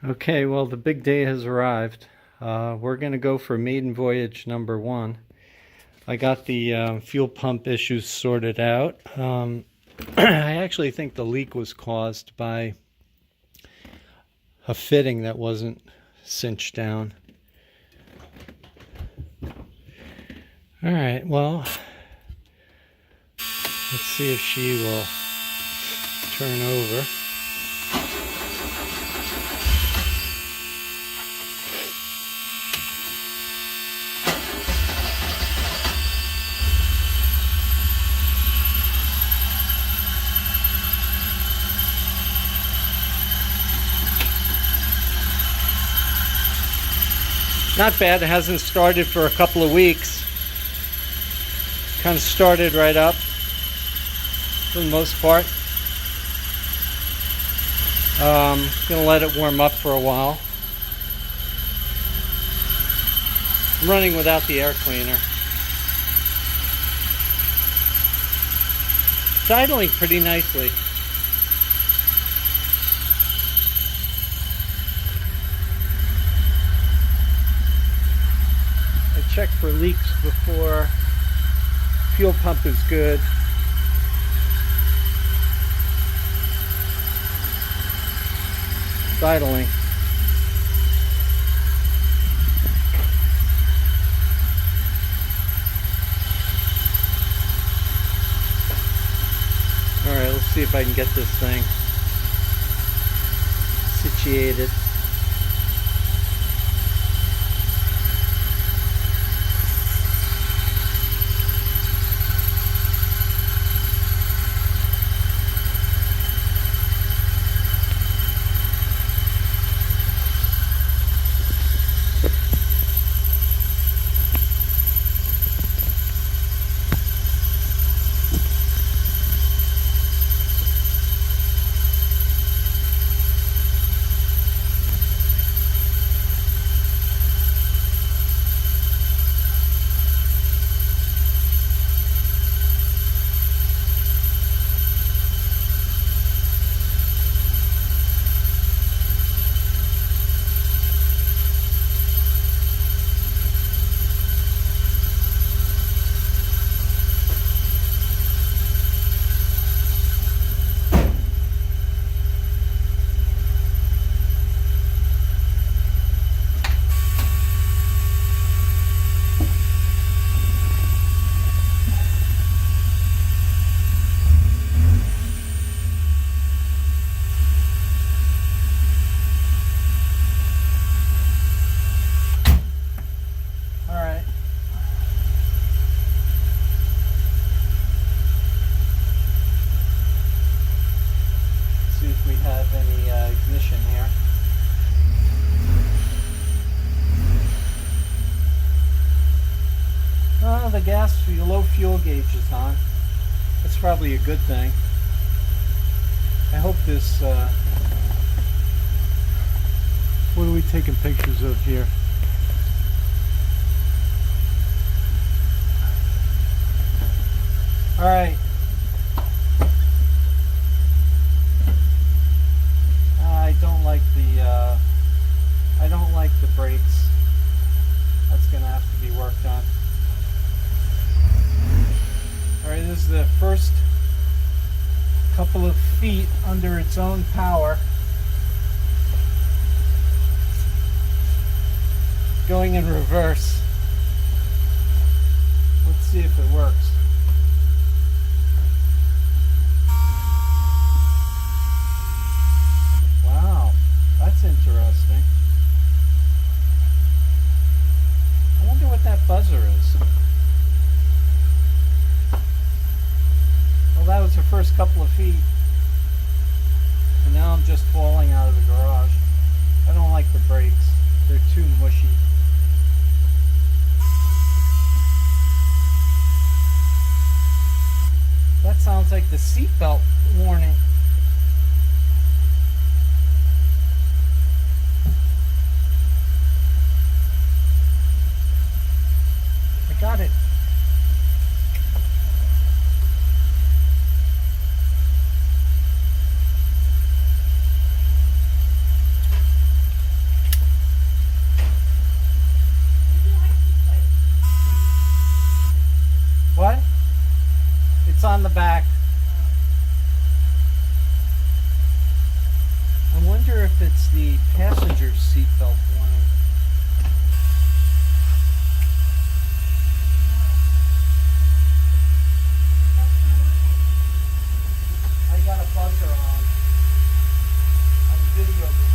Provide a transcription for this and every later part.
Okay, well, the big day has arrived. We're going to go for maiden voyage number 1. I got the fuel pump issues sorted out. I actually think the leak was caused by a fitting that wasn't cinched down. All right, well, let's see if she will turn over. Not bad. It hasn't started for a couple of weeks. Kind of started right up for the most part. Gonna let it warm up for a while. I'm running without the air cleaner. It's idling pretty nicely. Check for leaks before. Fuel pump is good. It's idling. Alright, let's see if I can get this thing situated. Ignition here. The gas, the low fuel gauge is on. That's probably a good thing. I hope this, what are we taking pictures of here? All right. I don't like the brakes. That's gonna have to be worked on. Alright, this is the first couple of feet under its own power. Going in reverse. Let's see if it works. That's interesting. I wonder what that buzzer is. Well, that was the first couple of feet. And now I'm just falling out of the garage. I don't like the brakes. They're too mushy. That sounds like the seatbelt warning. Got it. on the back. I wonder if it's the passenger seatbelt warning. I got a buzzer on video recording.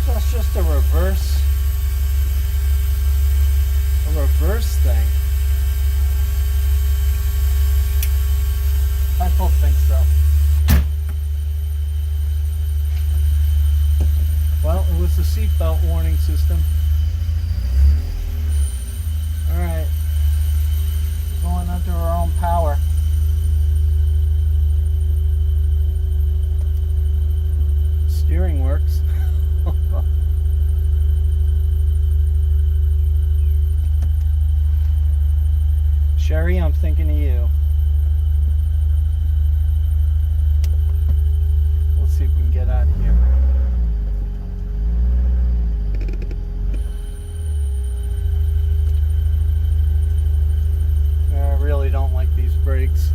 That's just a reverse thing. I don't think so. Well, it was the seatbelt warning system. Alright. Going under our own power. Steering works. Sherry, I'm thinking of you. Let's see if we can get out of here. I really don't like these brakes.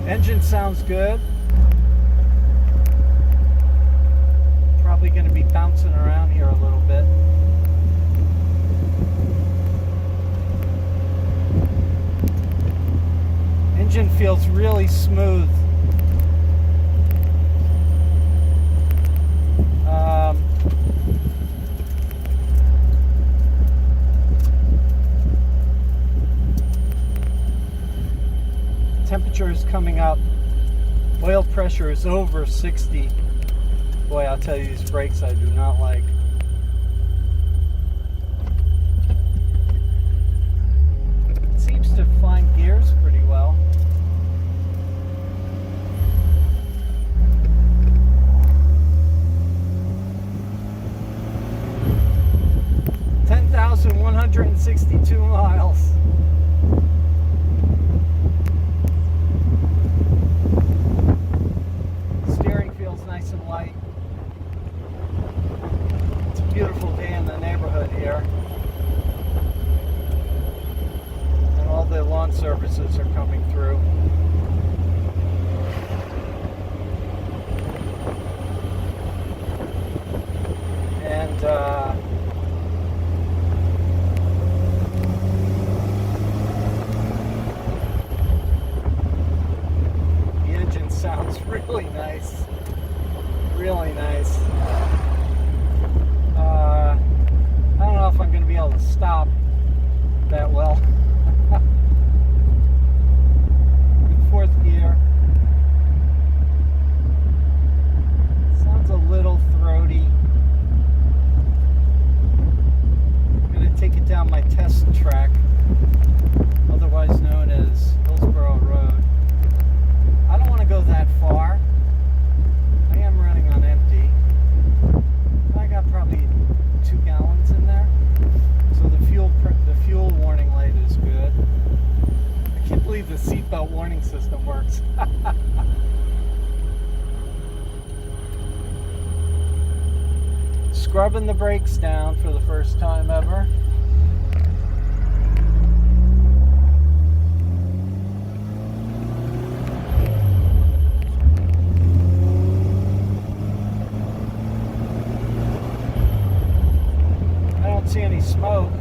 Engine sounds good. Probably going to be bouncing around here a little bit. Engine feels really smooth. Temperature is coming up. Oil pressure is over 60. Boy, I'll tell you, these brakes I do not like. It seems to find gears pretty well. $10,162 miles. Nice and light. It's a beautiful day in the neighborhood here. And all the lawn services are coming through. And the engine sounds really nice. Really nice. I don't know if I'm going to be able to stop that well. In fourth gear. Sounds a little throaty. test track, otherwise known as Hillsborough Road. I don't want to go that far. I am running on empty. I got probably 2 gallons in there. So the fuel warning light is good. I can't believe the seatbelt warning system works. Scrubbing the brakes down for the first time ever. I don't see any smoke.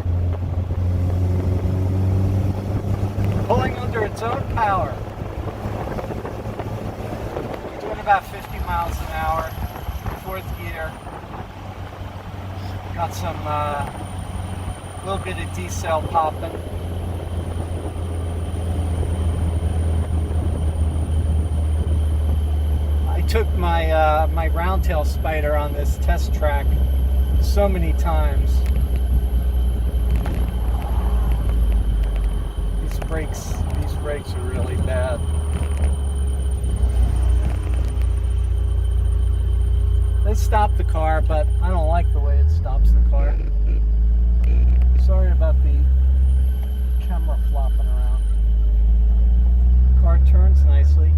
Pulling under its own power. Doing about 50 miles an hour, 4th gear. Got some little bit of decel popping. I took my my roundtail Spider on this test track so many times. These brakes are really bad. They stop the car, but I don't like the way it stops the car. Sorry about the camera flopping around. Car turns nicely.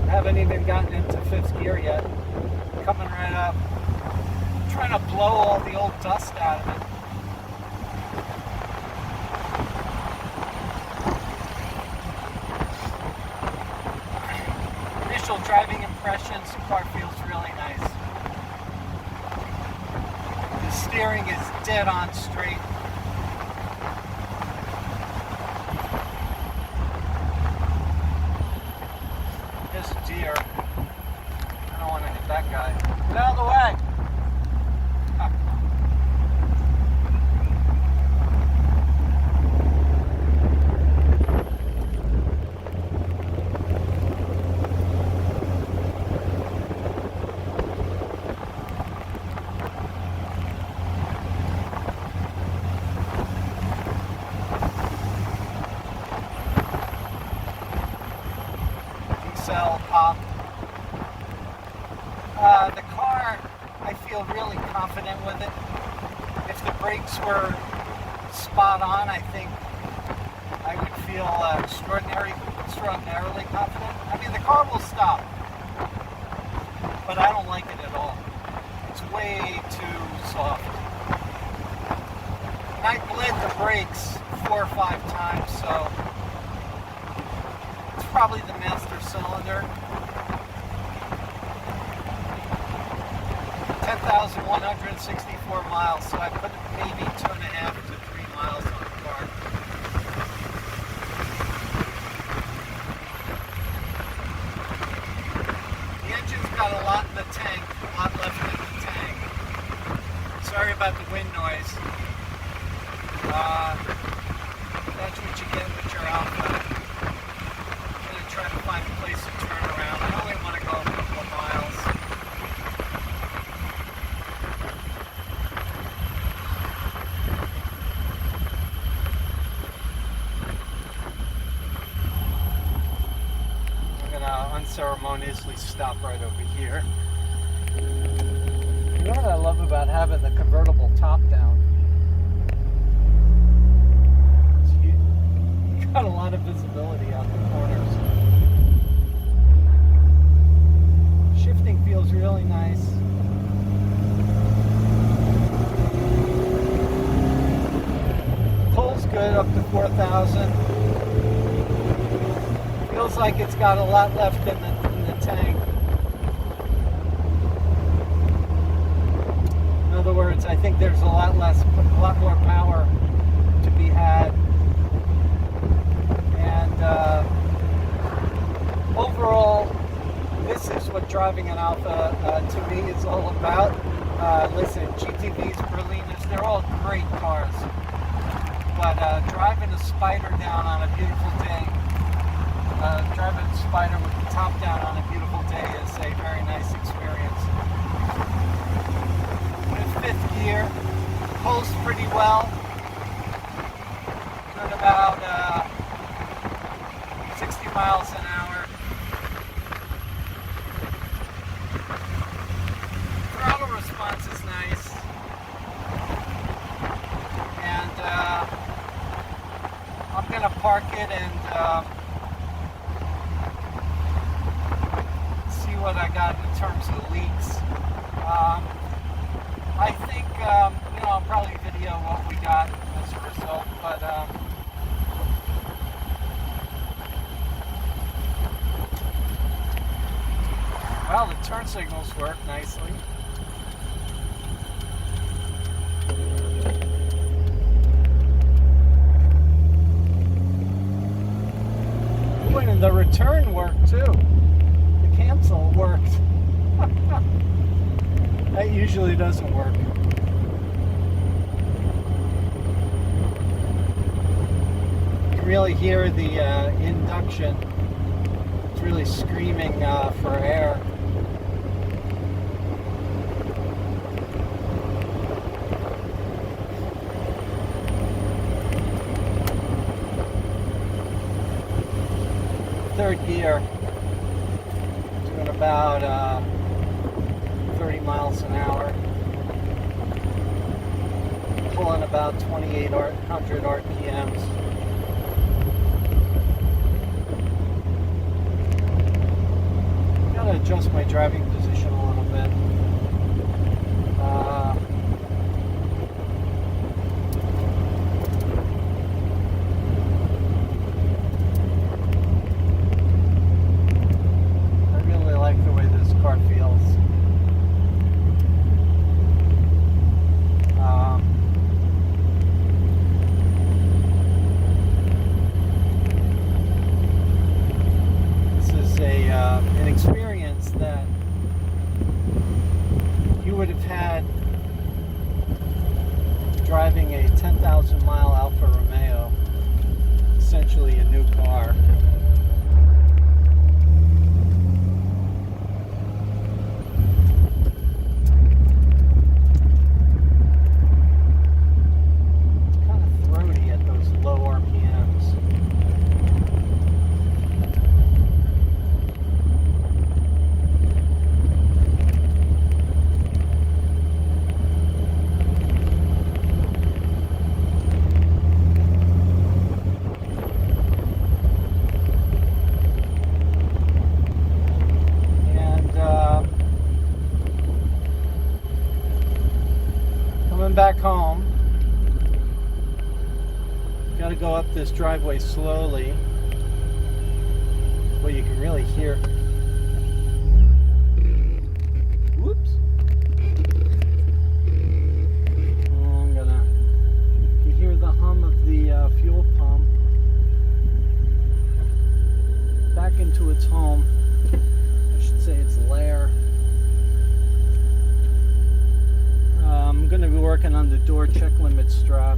Haven't even gotten into 5th gear yet. Coming right up. I'm trying to blow all the old dust out of it. Initial driving impressions, the car feels really nice. The steering is dead on straight. Deer. I don't want to hit that guy. Get out of the way! Cell pop. The car, I feel really confident with it. If the brakes were spot on, I think I would feel extraordinarily confident. I mean, the car will stop, but I don't like it at all. It's way too soft. And I bled the brakes 4 or 5 times, so it's probably the master cylinder. 10,164 miles, so I put maybe 2.5 to 3 miles on the car. The engine's got a lot in the tank, a lot left in the tank. Sorry about the wind noise. That's what you get with your Alfa. I'm going to try to find a place to turn around. I only want to go a couple of miles. I'm going to unceremoniously stop right over here. You know what I love about having the convertible top down? Got a lot of visibility out the corners. Shifting feels really nice. Pulls good up to 4,000. Feels like it's got a lot left in the tank. In other words, I think there's a lot more power to be had. Overall, this is what driving an Alfa to me is all about. Listen, GTVs, Berlinas, they're all great cars. But driving a Spider down on a beautiful day, driving a Spider with the top down on a beautiful day is a very nice experience. With fifth gear, pulls pretty well. Doing about 60 miles an hour. Throttle response is nice. And I'm going to park it and see what I got in terms of leaks. I think, I'll probably video what we got as a result, but well, the turn signals work nicely. Ooh, and the return worked too. The cancel worked. That usually doesn't work. You can really hear the induction. It's really screaming for air. Third gear, doing about 30 miles an hour, pulling about 2,800 RPMs. Gotta adjust my driving position a little bit. An experience that you would have had driving a 10,000 mile Alfa Romeo, essentially a new car. It's kind of throaty at those low RPMs. Back home. Got to go up this driveway slowly. Well, you can really hear. Whoops. I'm gonna. You can hear the hum of the fuel pump. Back into its home. I should say its lair. I'm going to be working on the door check limit strap.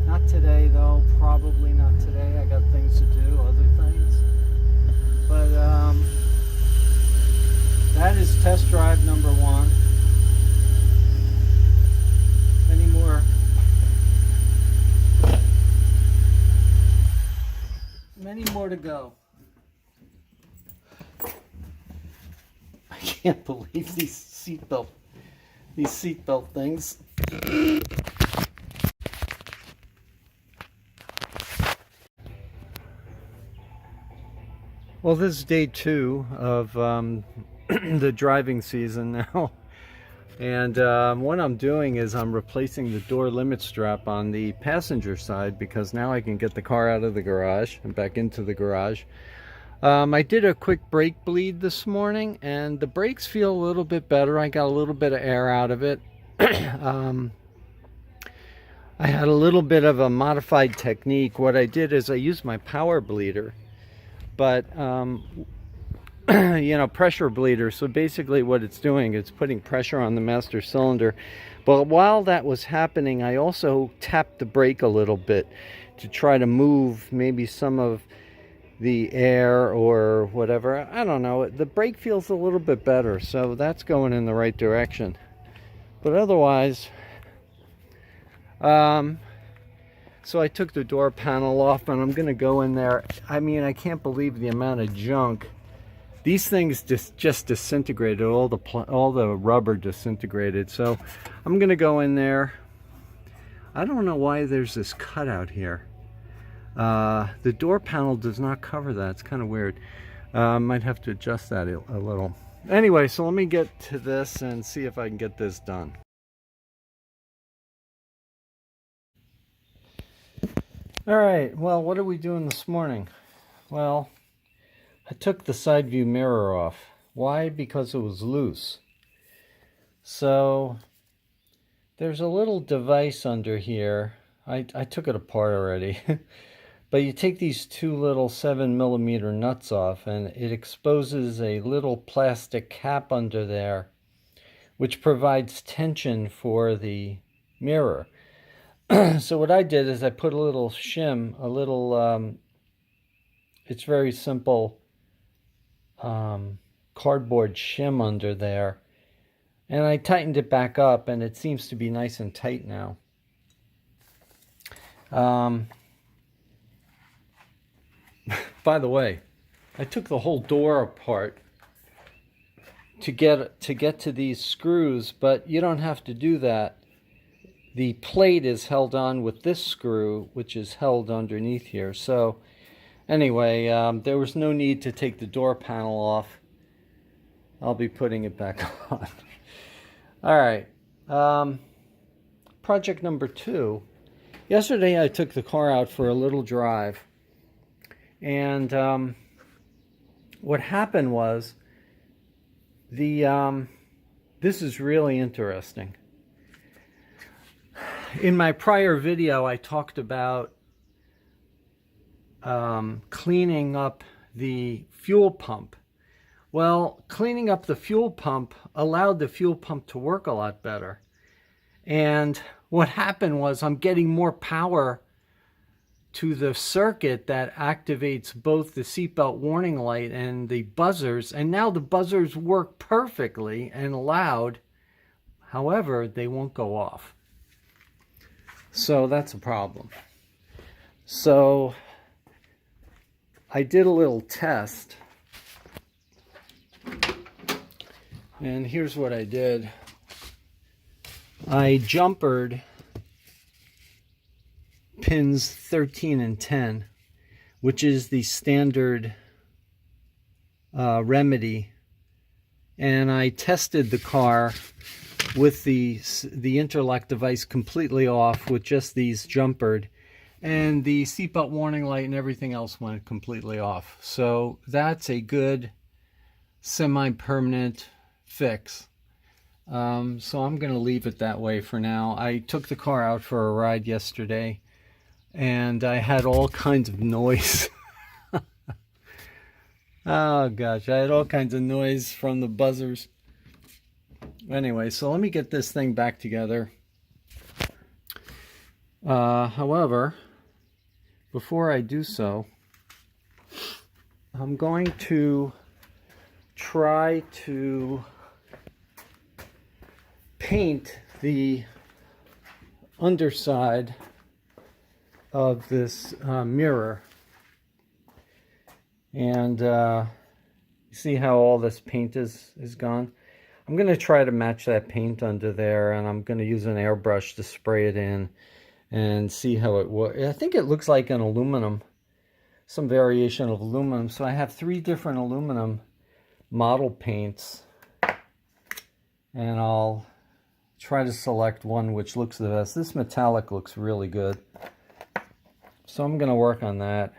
Not today though, probably not today. I got things to do, other things. But that is test drive number 1. Many more to go. I can't believe these seatbelt things. Well, this is day 2 of the driving season now. And what I'm doing is I'm replacing the door limit strap on the passenger side, because now I can get the car out of the garage and back into the garage. I did a quick brake bleed this morning, and the brakes feel a little bit better. I got a little bit of air out of it. I had a little bit of a modified technique. What I did is I used my power bleeder, but you know, pressure bleeder. So basically what it's doing, it's putting pressure on the master cylinder. But while that was happening, I also tapped the brake a little bit to try to move maybe some of the air or whatever. I don't know. The brake feels a little bit better, so that's going in the right direction. But otherwise, so I took the door panel off, and I'm going to go in there. I mean, I can't believe the amount of junk. These things just disintegrated. All the rubber disintegrated. So I'm going to go in there. I don't know why there's this cutout here. The door panel does not cover that. It's kind of weird. Might have to adjust that a little. Anyway, so let me get to this and see if I can get this done. All right, well, what are we doing this morning? Well, I took the side view mirror off. Why? Because it was loose. So there's a little device under here. I took it apart already. But you take these two little 7mm nuts off, and it exposes a little plastic cap under there, which provides tension for the mirror. So what I did is I put a little shim, it's very simple cardboard shim under there, and I tightened it back up, and it seems to be nice and tight now. By the way, I took the whole door apart to get to these screws, but you don't have to do that. The plate is held on with this screw, which is held underneath here. So anyway, there was no need to take the door panel off. I'll be putting it back on. All right. Project number 2. Yesterday I took the car out for a little drive. And what happened was, this is really interesting. In my prior video, I talked about cleaning up the fuel pump. Well, cleaning up the fuel pump allowed the fuel pump to work a lot better. And what happened was, I'm getting more power to the circuit that activates both the seatbelt warning light and the buzzers, and now the buzzers work perfectly and loud. However, they won't go off. So that's a problem. So I did a little test, and here's what I did. I jumpered pins 13 and 10, which is the standard remedy, and I tested the car with the interlock device completely off with just these jumpered, and the seatbelt warning light and everything else went completely off. So that's a good semi-permanent fix. So I'm going to leave it that way for now. I took the car out for a ride yesterday, and I had all kinds of noise. Oh gosh, I had all kinds of noise from the buzzers. Anyway, so let me get this thing back together. However, before I do so, I'm going to try to paint the underside of this mirror. And you see how all this paint is gone? I'm going to try to match that paint under there, and I'm going to use an airbrush to spray it in and see how it works. I think it looks like an aluminum, some variation of aluminum. So I have 3 different aluminum model paints, and I'll try to select one which looks the best. This metallic looks really good, so I'm going to work on that.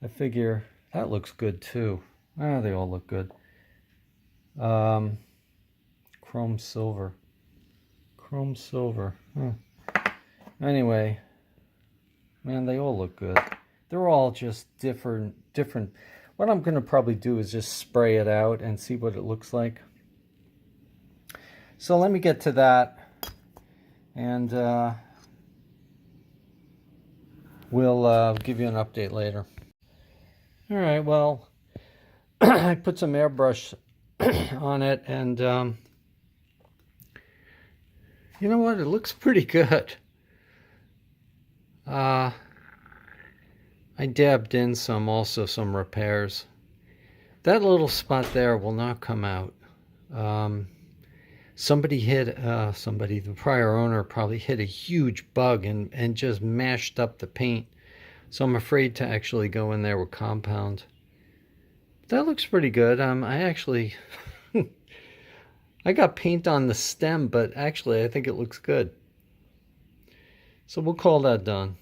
I figure that looks good too. They all look good. Chrome silver. Anyway, man, they all look good. They're all just different. what I'm going to probably do is just spray it out and see what it looks like. So let me get to that, and we'll give you an update later. All right, well, I put some airbrush on it, and you know what? It looks pretty good. I dabbed in some repairs. That little spot there will not come out. The prior owner probably hit a huge bug and just mashed up the paint. So I'm afraid to actually go in there with compound. That looks pretty good. I actually, I got paint on the stem, but actually I think it looks good. So we'll call that done.